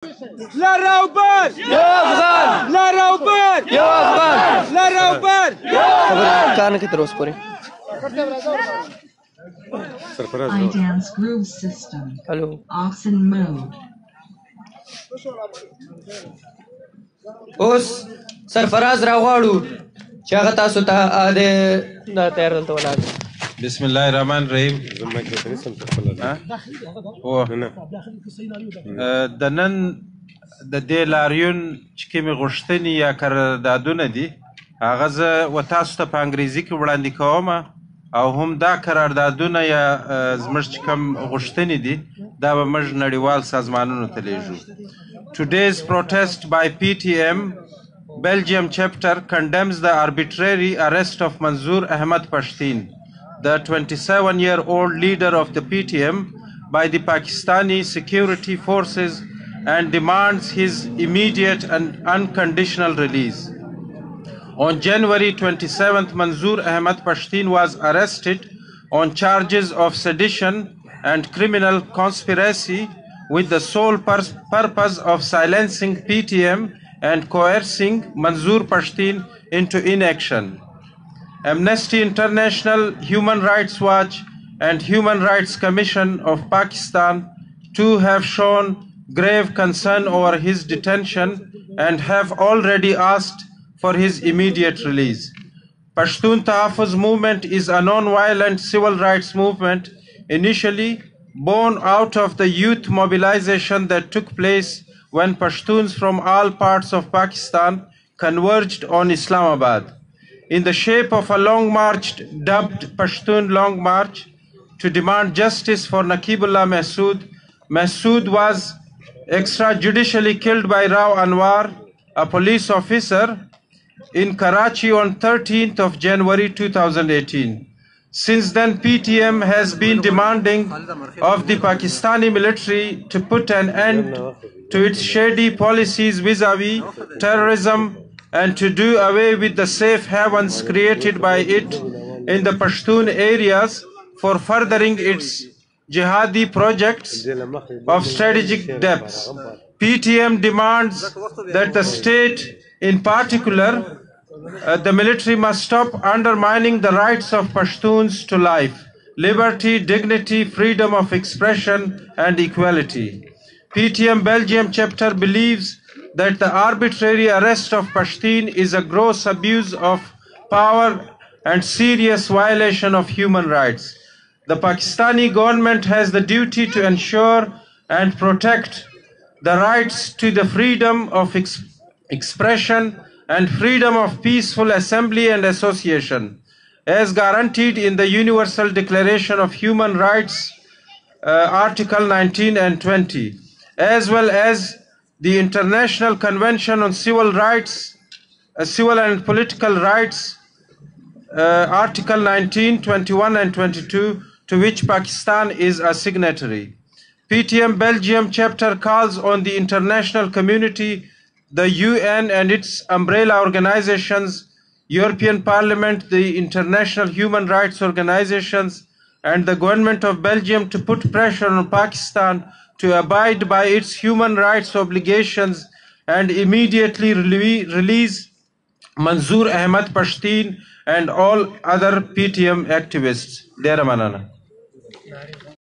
لا راوبر يا افغان لا راوبر يا افغان لا راوبر خبر کار نه کوي تر اوسه پورې. iDance Groove System. هلو Oxen mode. اوس سرفراز راغواړو چې هغه تاسو ته دا تیار دلته ولاړ. بسم الله الرحمن الرحیم. د نن د دې لاریون چې کومې غوښتنې یا قراردادونه دي هغه زه و تاسو ته په انګریزي کې وړاندې کوم او هم دا قراردادونه یا زموږ چې کوم غوښتنې دي دا به موږ نړیوال سازمانونو ته لیږو. Today's protest by PTM Belgium chapter condemns the arbitrary arrest of Manzoor Ahmad Pashtun, the 27-year-old leader of the PTM, by the Pakistani security forces and demands his immediate and unconditional release. On January 27th, Manzoor Ahmad Pashtun was arrested on charges of sedition and criminal conspiracy with the sole purpose of silencing PTM and coercing Manzoor Pashtun into inaction. Amnesty International, Human Rights Watch, and Human Rights Commission of Pakistan too have shown grave concern over his detention and have already asked for his immediate release. Pashtun Tahaffuz movement is a non-violent civil rights movement initially born out of the youth mobilization that took place when Pashtuns from all parts of Pakistan converged on Islamabad in the shape of a long march dubbed Pashtun Long March to demand justice for Naqibullah Mahsood. Mahsood was extrajudicially killed by Rao Anwar, a police officer, in Karachi on 13th of January 2018. Since then, PTM has been demanding of the Pakistani military to put an end to its shady policies vis-a-vis terrorism and to do away with the safe havens created by it in the Pashtun areas for furthering its jihadi projects of strategic depth. PTM demands that the state, in particular, the military must stop undermining the rights of Pashtuns to life, liberty, dignity, freedom of expression, and equality. PTM Belgium chapter believes that the arbitrary arrest of Pashtun is a gross abuse of power and serious violation of human rights. The Pakistani government has the duty to ensure and protect the rights to the freedom of expression and freedom of peaceful assembly and association, as guaranteed in the Universal Declaration of Human Rights, Article 19 and 20, as well as the International Convention on Civil Rights, Civil and Political Rights, Article 19, 21 and 22, to which Pakistan is a signatory. PTM Belgium chapter calls on the international community, the UN and its umbrella organizations, European Parliament, the international human rights organizations, and the government of Belgium to put pressure on Pakistan to abide by its human rights obligations and immediately release Manzoor Ahmad Pashtun and all other PTM activists. Dera manana.